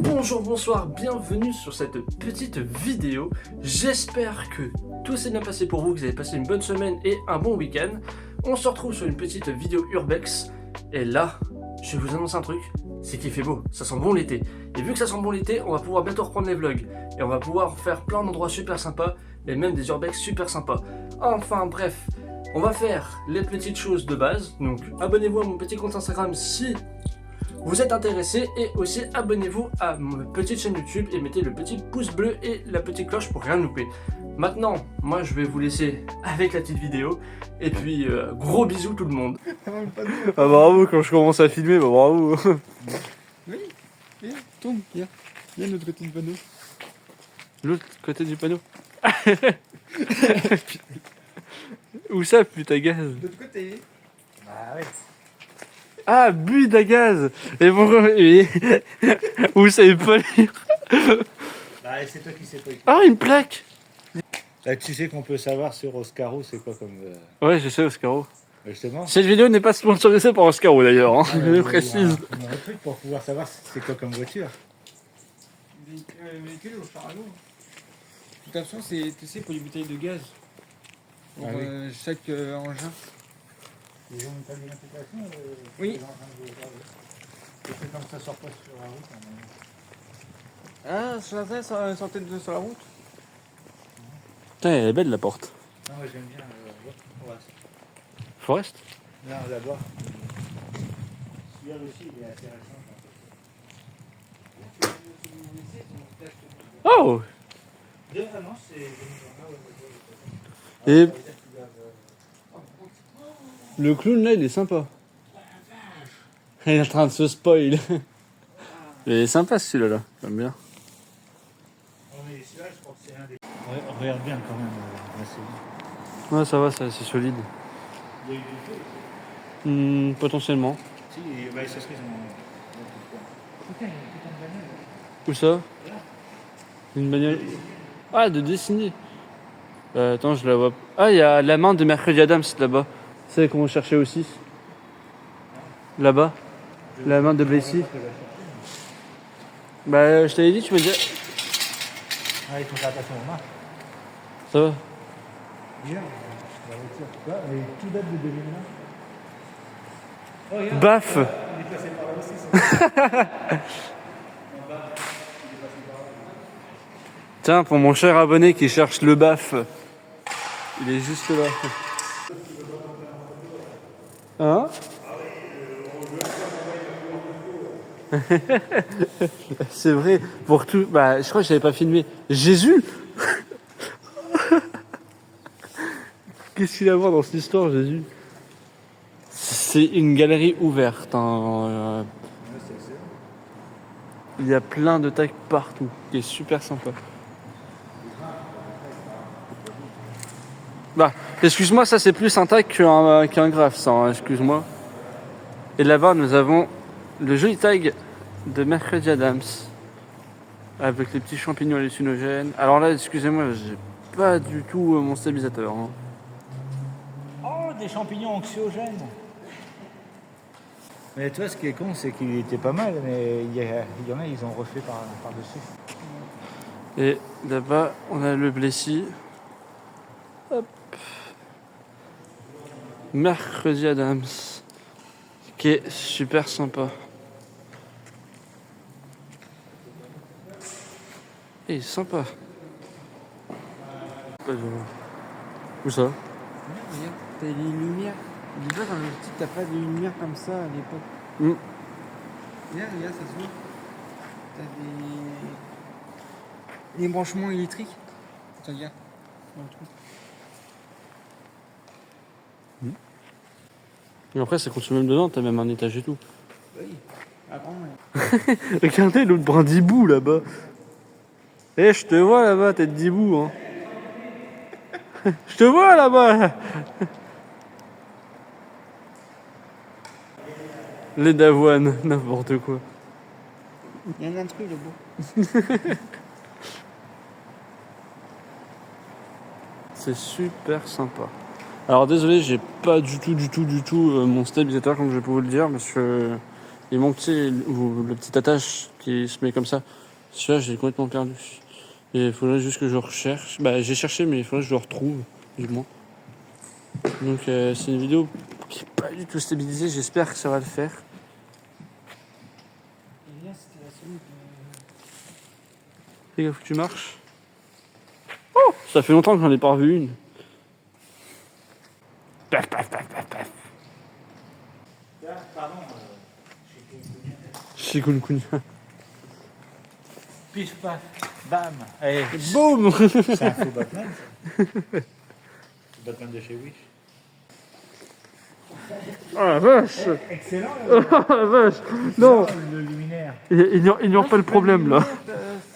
Bonjour, bonsoir, bienvenue sur cette petite vidéo. J'espère que tout s'est bien passé pour vous, que vous avez passé une bonne semaine et un bon week-end. On se retrouve sur une petite vidéo urbex. Et là, je vais vous annoncer un truc, c'est qu'il fait beau, ça sent bon l'été. Et vu que ça sent bon l'été, on va pouvoir bientôt reprendre les vlogs. Et on va pouvoir faire plein d'endroits super sympas, et même des urbex super sympas. Enfin bref, on va faire les petites choses de base. Donc abonnez-vous à mon petit compte Instagram si vous êtes intéressé, et aussi abonnez-vous à ma petite chaîne YouTube et mettez le petit pouce bleu et la petite cloche pour rien louper. Maintenant, moi je vais vous laisser avec la petite vidéo, et puis gros bisous tout le monde. Ah bravo, quand je commence à filmer, bah bravo. Oui, viens, tourne, viens de l'autre côté du panneau. L'autre côté du panneau. Où ça, putain gaz? De l'autre côté. Bah ouais. Ah, butte à gaz. Et pourquoi vous savez pas lire? Bah, c'est toi qui sais pas écrire. Ah, une plaque. Bah, tu sais qu'on peut savoir sur Oscaro, c'est quoi comme. Ouais, je sais, Oscaro. Justement. Cette vidéo n'est pas sponsorisée par Oscaro d'ailleurs, hein. Je le précise. On a un truc pour pouvoir savoir c'est quoi comme voiture. Véhicule au char à l'eau. De toute façon, c'est, tu sais, pour les bouteilles de gaz. Pour Ah oui. chaque engin. Ils ont une table d'identification. Oui. C'est comme ça sort pas sur la route. Ah, sur la tête, sortez de sur la route. Putain, elle est belle la porte. Non, moi j'aime bien Forest. Forest? Non, là-bas. Celui-là aussi, il est intéressant. Oh! Ah non, c'est. Et le clown là, il est sympa. Il est en train de se spoil. Il est sympa celui-là, là. J'aime bien. Celui-là, je crois que c'est un des. Regarde bien quand même. Ouais, ça va, c'est solide. Il y a eu des feux. Potentiellement. Si, bah, ça serait son. Putain, il y a une putain de bagnole. Où ça? Une bagnole. Ah, de dessiner. Attends, je la vois. Ah, il y a la main de Mercredi Adams là-bas. C'est celle qu'on cherchait aussi. Là-bas. La main de Blessy. Bah, je t'avais dit, tu me disais. Ah, il faut faire attention aux mains. Ça va. Bien, la voiture. Là, elle est tout date de 2001. Oh, regarde. Baf. Il est passé par là aussi, ça. Tiens, pour mon cher abonné qui cherche le baf. Il est juste là. Hein? C'est vrai, pour tout. Bah, je crois que j'avais pas filmé. Jésus? Qu'est-ce qu'il a à voir dans cette histoire, Jésus? C'est une galerie ouverte. Hein. Il y a plein de tags partout, qui est super sympa. Bah, excuse-moi, ça c'est plus un tag qu'un graphe, ça, hein, excuse-moi. Et là-bas, nous avons le joli tag de Mercredi Adams, avec les petits champignons hallucinogènes. Alors là, excusez-moi, j'ai pas du tout mon stabilisateur. Hein. Oh, des champignons anxiogènes. Mais toi, ce qui est con, c'est qu'il était pas mal, mais il y en a, ils ont refait par-dessus. Et là-bas, on a le Blessy. Hop. Mercredi Adams, qui est super sympa. Et sympa. Où ça? Regarde, t'as des lumières. Dis pas dans le petit, t'as pas des lumières comme ça à l'époque. Regarde, ça se voit. T'as des branchements électriques. Regarde, dans le trou. Et après, ça continue même dedans, t'as même un étage et tout. Oui, avant, Regardez l'autre brindibou là-bas. Eh, je te vois là-bas, tête d'hibou. Hein. Je te vois là-bas. Les d'avoine, n'importe quoi. il y en a un truc là-bas. C'est super sympa. Alors désolé, j'ai pas du tout mon stabilisateur comme je peux vous le dire parce que Il manque, tu sais, le petit attache qui se met comme ça. Celui-là, j'ai complètement perdu. Et il faudrait juste que je le recherche. Bah, j'ai cherché, mais il faudrait que je le retrouve, du moins. Donc, c'est une vidéo qui n'est pas du tout stabilisée. J'espère que ça va le faire. Elias, c'était la seule Fais gaffe que tu marches. Oh, ça fait longtemps que j'en ai pas revu une. Paf, paf, paf, paf, paf. Pardon, Chikungunya. pif paf, bam. Allez, Boum. c'est un faux Batman. Ça. Le Batman de chez Wish. Oh la vache. Excellent. Oh la vache. Non, Le luminaire. ignore pas le problème là.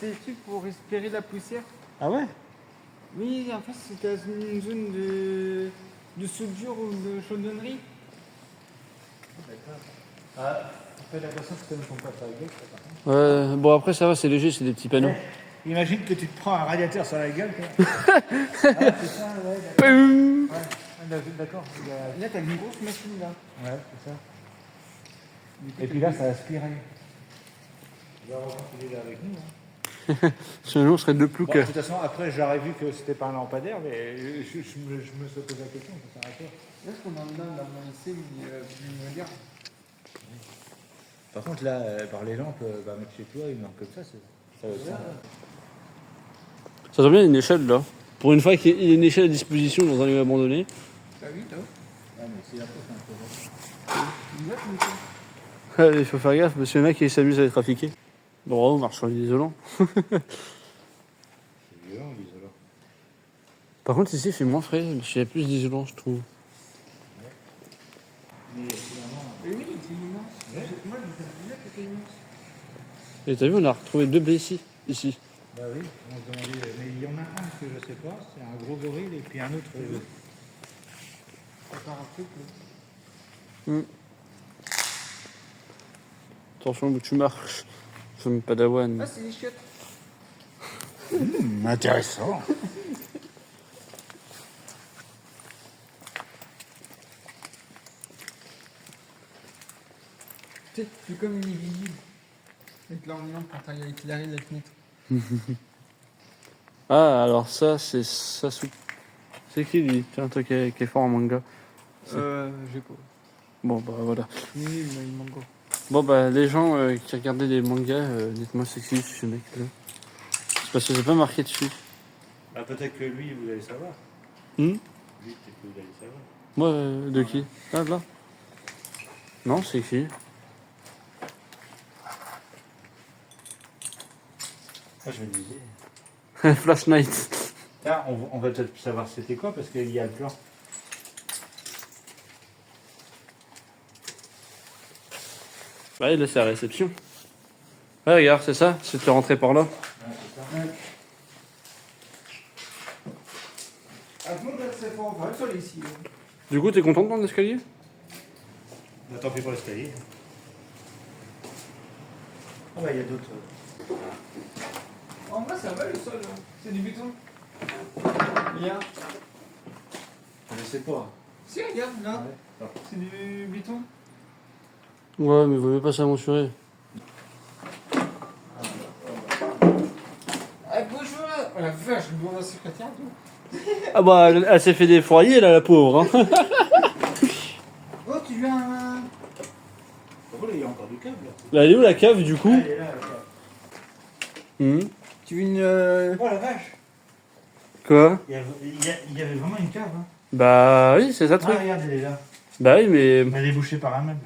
C'est des trucs pour respirer la poussière. Ah ouais. Oui, en fait, c'était une zone de soudure ou de chaudronnerie. D'accord. Ah, fais attention que ça ne tombe pas sur la gueule, ça, par contre. Ouais, bon après ça va, c'est léger, c'est des petits panneaux. Imagine que tu te prends un radiateur sur la gueule. Quoi. Ah, c'est ça, ouais. Boum. Ouais. Ah, d'accord. Là, t'as une grosse machine là. Ouais, c'est ça. Et puis là, ça a aspiré. Heureusement qu'il est là avec nous. Hein. Sinon, on serait deux ploucs. Bon, de toute façon, après, j'aurais vu que c'était pas un lampadaire, mais je me suis posé la question, ça sert à quoi? Là, ce qu'on en a dans mon lycée, il me regarde. Par contre, là, par les lampes, bah, mettre chez toi une lampe comme ça va être ça. Ça tombe bien une échelle là. Pour une fois qu'il y a une échelle à disposition dans un lieu abandonné. T'as vu, toi Ah, mais c'est après, c'est un peu. Il note, mais quoi Il faut faire gaffe parce qu'il y en a qui s'amusent à les trafiquer. Bravo, marche sur l'isolant. C'est violent, l'isolant. Par contre, ici, il fait moins frais. Il y a plus d'isolant, je trouve. Mais finalement, Oui, c'est immense. Moi, je disais que c'était immense. Et t'as vu, on a retrouvé deux blés ici. bah oui, on se demandait. Mais il y en a un que je sais pas, c'est un gros gorille, et puis un autre. Ça part un truc, là. Attention où tu marches. Comme Padawan. Ah, c'est les chiottes. Intéressant. Tu sais, c'est comme une invisible. Avec l'ornement quand t'arrives à éclairer la fenêtre. Ah, alors ça, c'est Sasuke. C'est qui lui? C'est un truc qui est fort en manga. J'ai pas. Bon, bah voilà. Oui, mais il manque. Bon, bah les gens qui regardaient les mangas, dites-moi c'est qui ce mec-là. C'est parce que j'ai pas marqué dessus. Bah, peut-être que lui, vous allez savoir. Hmm Lui, peut-être que vous allez savoir. Moi, de qui? Ah, là. Non, c'est qui? Ah, je me disais. Flash Knight. Tiens, on va peut-être savoir c'était quoi, parce qu'il y a le plan. Ouais, là, c'est la réception. Ouais, regarde, c'est ça. Si tu es rentré par là. Ouais, c'est ça. Ah, bon, là, c'est fort. On va sur ici. Du coup, t'es content de prendre l'escalier? Bah, tant pis pour l'escalier. Ah, bah, il y a d'autres. En vrai, ça va le sol. C'est du béton. Regarde. Je sais pas. Si, regarde, là. Ouais. C'est du béton. Ouais, mais vaut mieux pas s'aventurer. Ah, bonjour. Oh la vache, je dois la secrétaire, toi. Ah bah, elle s'est fait défroyer, là, la pauvre. Hein. Oh, tu veux un. Oh, là, il y a encore du câble. Là. Bah, elle est où la cave, du coup? Elle est là, la cave. Tu veux une. Oh la vache. Quoi? Il y avait vraiment une cave. Hein. Bah oui, c'est ça le Ah, truc. regarde, elle est là. Bah oui, mais Elle est bouchée par un meuble.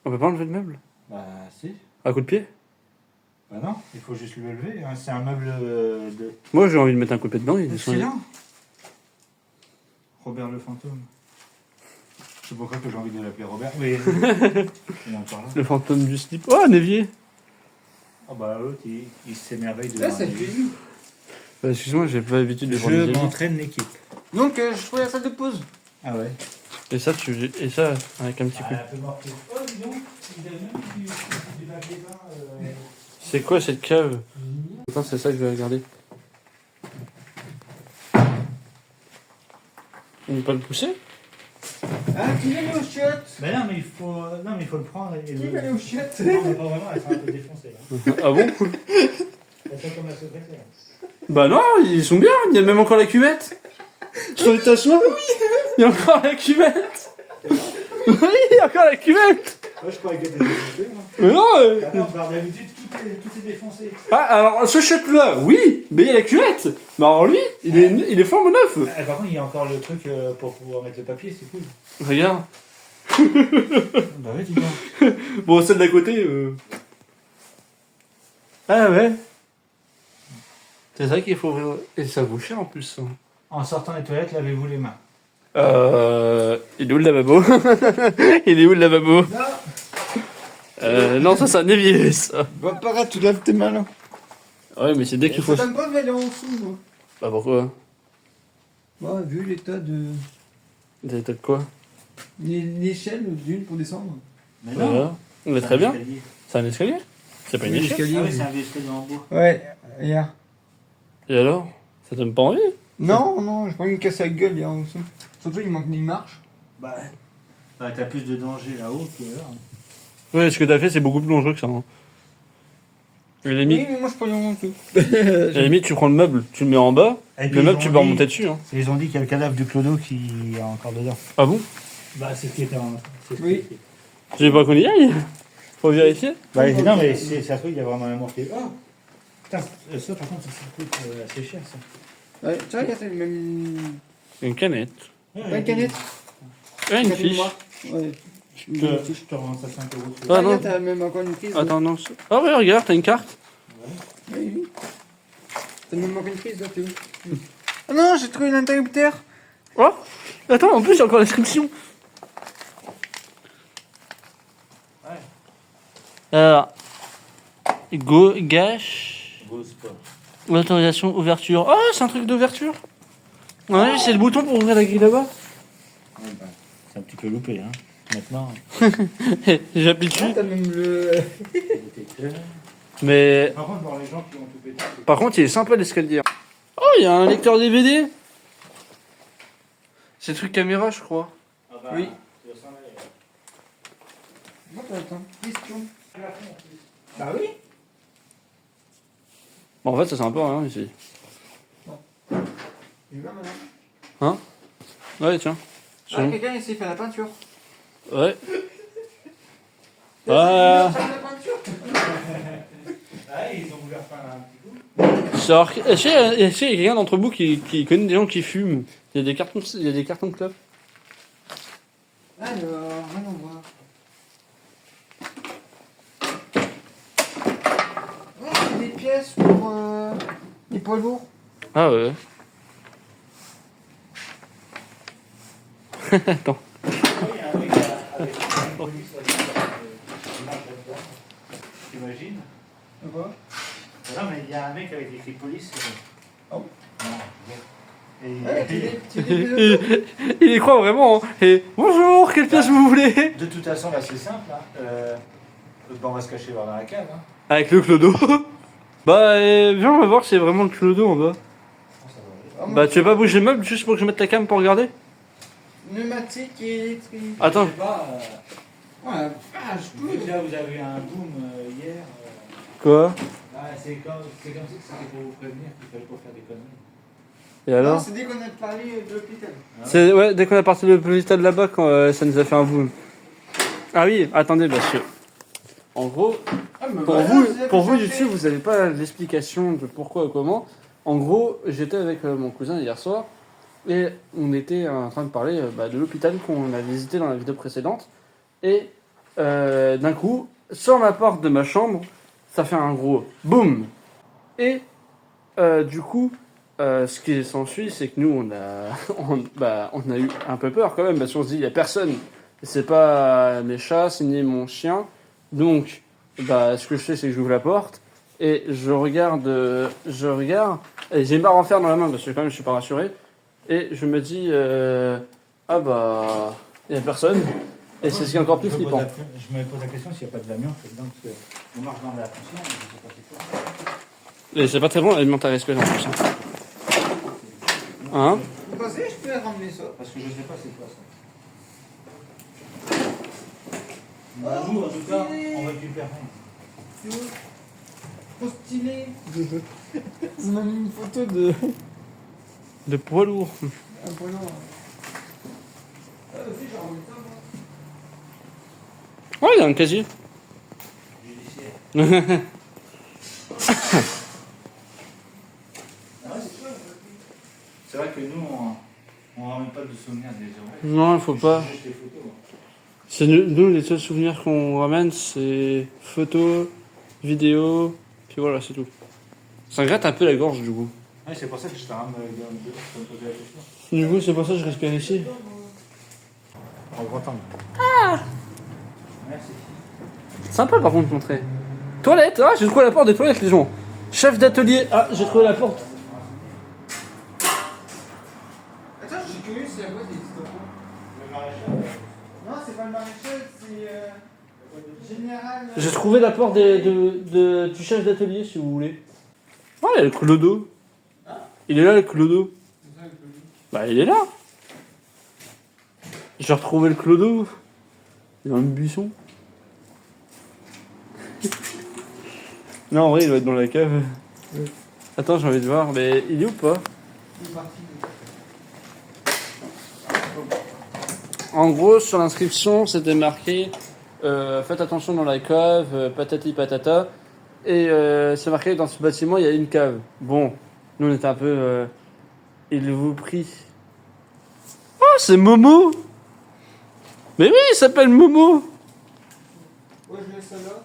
on peut pas enlever le meuble? Bah, si. À coup de pied? Bah, non, il faut juste le lever. Hein. C'est un meuble de. Moi, j'ai envie de mettre un coup de pied dedans. Il descend. Excellent. Robert le fantôme. C'est pourquoi que j'ai envie de l'appeler Robert. Oui. Il est encore là. Le fantôme du slip. Oh, un évier! Ah bah l'autre, il s'émerveille de Là, ça fait une. Bah, excuse-moi, j'ai pas l'habitude de prendre des Je éviers. m'entraîne l'équipe. Donc, je trouve la salle de pause. Ah ouais. Et ça, et ça, avec un petit coup. un peu marqué. Oh dis donc, il a même du papier peint. C'est quoi cette cave? Attends, c'est ça que je vais regarder. On peut pas le pousser? Ah, qui va aller aux chiottes? Mais non, mais il faut, non, mais il faut le prendre et Qui le. va aller aux chiottes? Non, mais pas vraiment, elles sont un peu défoncées. Hein. Ah bon, cool. Elles sont comme la secrétaire. Bah non, ils sont bien, il y a même encore la cuvette. Sur les t'asseoir. Il y a encore la cuvette. Oui, il y a encore la cuvette. Moi, je croyais qu'elle était défoncée. Hein. Mais non Attends, par d'habitude, tout est défoncé. Ah, alors ce chef-là, oui, mais il y a la cuvette. Mais alors lui, il est fort neuf. Ah, par contre, il y a encore le truc pour pouvoir mettre le papier, c'est cool. Regarde. Bah ouais, dis donc. Bon, celle d'à côté. Ah ouais. C'est ça qu'il faut ouvrir. Et ça vaut cher en plus. Hein. En sortant des toilettes, lavez-vous les mains. Il est où le lavabo? Il est où le lavabo? Non, ça c'est un évier, ça. Va pas, tu laves tes mains là. Ouais, mais c'est dès qu'il faut. Ça donne pas de aller en dessous, moi. Bah pourquoi? Ouais, vu l'état de. Des tas de quoi? L'échelle d'une pour descendre. Mais Voilà. On est très bien. escalier. C'est un escalier? C'est pas une Oui, échelle? l'escalier. Ah oui, c'est un vieux escalier en bois. Ouais, hier. Et alors? Ça donne pas envie? Non, non, je crois qu'il me casse la gueule hier en dessous. Surtout, il manque une marche. Bah, t'as plus de danger là-haut que là. Ouais, ce que t'as fait, c'est beaucoup plus dangereux que ça. Hein. À la limite, Oui, mais moi je peux aller en dessous. à la limite, tu prends le meuble, tu le mets en bas, Et puis, le meuble, ils tu ont peux dit- remonter dessus. Hein. Ils ont dit qu'il y a le cadavre du clodo qui est encore dedans. Ah bon? Bah, c'est ce qui était en. C'est ce qui Oui. était. J'ai pas qu'on y aille. Faut vérifier. Bah, non, mais ça se trouve, il y a vraiment un mort qui est. Oh putain, ça par contre, ça coûte assez cher ça. Ouais, tu vois, regarde, c'est le même. Une canette. Ouais, une canette. Ouais, une Regarde, fiche. moi. Ouais. Je te rends ça 5 €. Ah, Ah, non. regarde, t'as même encore une prise. Attends, non. Ah ouais, regarde, t'as une carte. Oui, oui. T'as même encore une prise, là, t'es où? Ah non, j'ai trouvé l'interrupteur. Oh attends, en plus, il y a encore l'inscription. Ouais. Alors, go, gâche, Beau sport. autorisation, ouverture. Oh, c'est un truc d'ouverture. Ouais, c'est le bouton pour ouvrir la grille là-bas. Ouais, bah, c'est un petit peu loupé, hein. Maintenant, J'appuie Ah, dessus. t'as même le. détecteur. Mais Par contre, dans les gens qui ont tout pété. par contre, il est sympa l'escalier. Oh, il y a un lecteur DVD. C'est le truc caméra, je crois. Ah bah, Oui. tu dois s'en aller. Attends, question. Bah oui. Bon, en fait, ça c'est un peu rien ici. Il va maintenant. Ouais, tiens. Ah, quelqu'un ici fait la peinture. Ouais. Fait la peinture. Ah, ils ont voulu faire un petit coup. Alors, est-ce qu'il y a quelqu'un d'entre vous qui connaît des gens qui fument? Il y a des cartons de clopes. Alors, allons voir. Ouais, c'est des pièces pour les poids lourds. Ah ouais. Attends. Il y a un mec avec une police qui marche là-dedans. T'imagines? Quoi? Non, mais il y a un mec avec écrit police. Oh. Non. Et Ouais, tu dis Il y croit vraiment. Hein. Et bonjour, quelle pièce vous voulez? de toute façon, là, c'est simple. Hein. On va se cacher dans la cave. Hein. Avec le clodo. Bah, viens, on va voir si c'est vraiment le clodo en bas. Ah, Bah, tu veux pas bouger le meuble juste pour que je mette la cam pour regarder? Pneumatique et électrique. Attends. Je sais pas. Oh la vache, Déjà, vous avez eu un boom hier. Quoi? C'est comme si c'était pour vous prévenir qu'il fallait pas faire des conneries. Et Non, alors? c'est dès qu'on a parlé de l'hôpital. C'est ouais, dès qu'on a parti de l'hôpital là-bas, quand ça nous a fait un boom. Ah oui, attendez, parce que en gros, Ah, mais pour voilà, vous, avez pour vous cherché. YouTube, vous n'avez pas l'explication de pourquoi ou comment. En gros, j'étais avec mon cousin hier soir et on était en train de parler de l'hôpital qu'on a visité dans la vidéo précédente. Et d'un coup, sur la porte de ma chambre, ça fait un gros boum. Et du coup, ce qui s'ensuit, c'est que nous, on a eu un peu peur quand même, parce qu'on se dit, il n'y a personne. C'est pas mes chats, c'est ni mon chien. Donc, ce que je fais, c'est que j'ouvre la porte et je regarde, et j'ai une barre en fer dans la main, parce que quand même, je suis pas rassuré. Et je me dis, il n'y a personne. Et c'est ce qui est encore plus flippant. Je me pose la question s'il n'y a pas de l'amiante là-dedans, parce qu'on marche dans la poussière, mais je sais pas c'est quoi. Et c'est pas très bon, alimentaire risqué en plus. Hein? Vous pensez que je peux ramener ça? Parce que je sais pas c'est quoi Bah, nous, en tout cas, on récupère rien. Trop stylé. On a mis une photo de. De poids lourd. Un peu long. Ah, aussi, j'ai envoyé ça, moi. Ouais, il y a un casier. Judiciaire. C'est vrai que nous, on ramène pas de souvenirs des gens. Non, il faut pas. Juste les photos. C'est nous, les seuls souvenirs qu'on ramène, c'est photos, vidéos, puis voilà, c'est tout. Ça gratte un peu la gorge, du coup. Ouais, c'est pour ça que je t'ai ramené me poser la question. Du coup, c'est pour ça que je respire ici. En grand temps. Merci. Sympa, par contre, montrer. Toilette, ah, j'ai trouvé la porte des toilettes, les gens. Chef d'atelier, ah, j'ai trouvé la porte. Attends, je suis curieux si la boîte existe pas. Le maréchal. Non, c'est pas le maréchal, c'est. Général. J'ai trouvé la porte du chef d'atelier, si vous voulez. Oh, il y a le clodo. Il est là, le clodo. Bah, il est là. J'ai retrouvé le clodo. Il est dans le buisson. Non, en vrai, il doit être dans la cave. Attends, j'ai envie de voir, mais il est où pas? Il est parti. En gros, sur l'inscription, c'était marqué faites attention dans la cave, patati patata. Et c'est marqué dans ce bâtiment, il y a une cave. Bon, nous on était un peu. Il vous prie. Oh, c'est Momo! Mais oui, il s'appelle Momo! Ouais, je laisse ça là.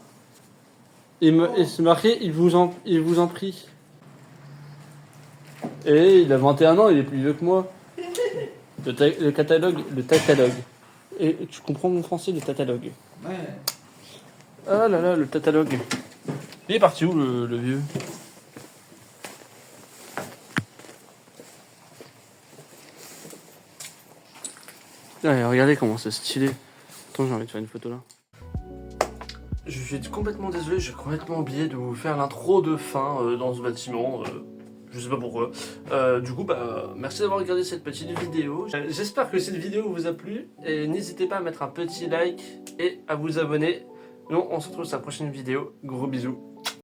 Et c'est marqué il vous en prie. Et il a 21 ans, il est plus vieux que moi. Le catalogue. Et tu comprends mon français, le catalogue. Ouais. Ah là là, le catalogue. Il est parti où le vieux? Allez, regardez comment c'est stylé. Attends, j'ai envie de faire une photo là. Je suis complètement désolé, j'ai complètement oublié de vous faire l'intro de fin dans ce bâtiment. Je sais pas pourquoi. Du coup, bah, merci d'avoir regardé cette petite vidéo. J'espère que cette vidéo vous a plu. Et n'hésitez pas à mettre un petit like et à vous abonner. Nous, on se retrouve sur la prochaine vidéo. Gros bisous.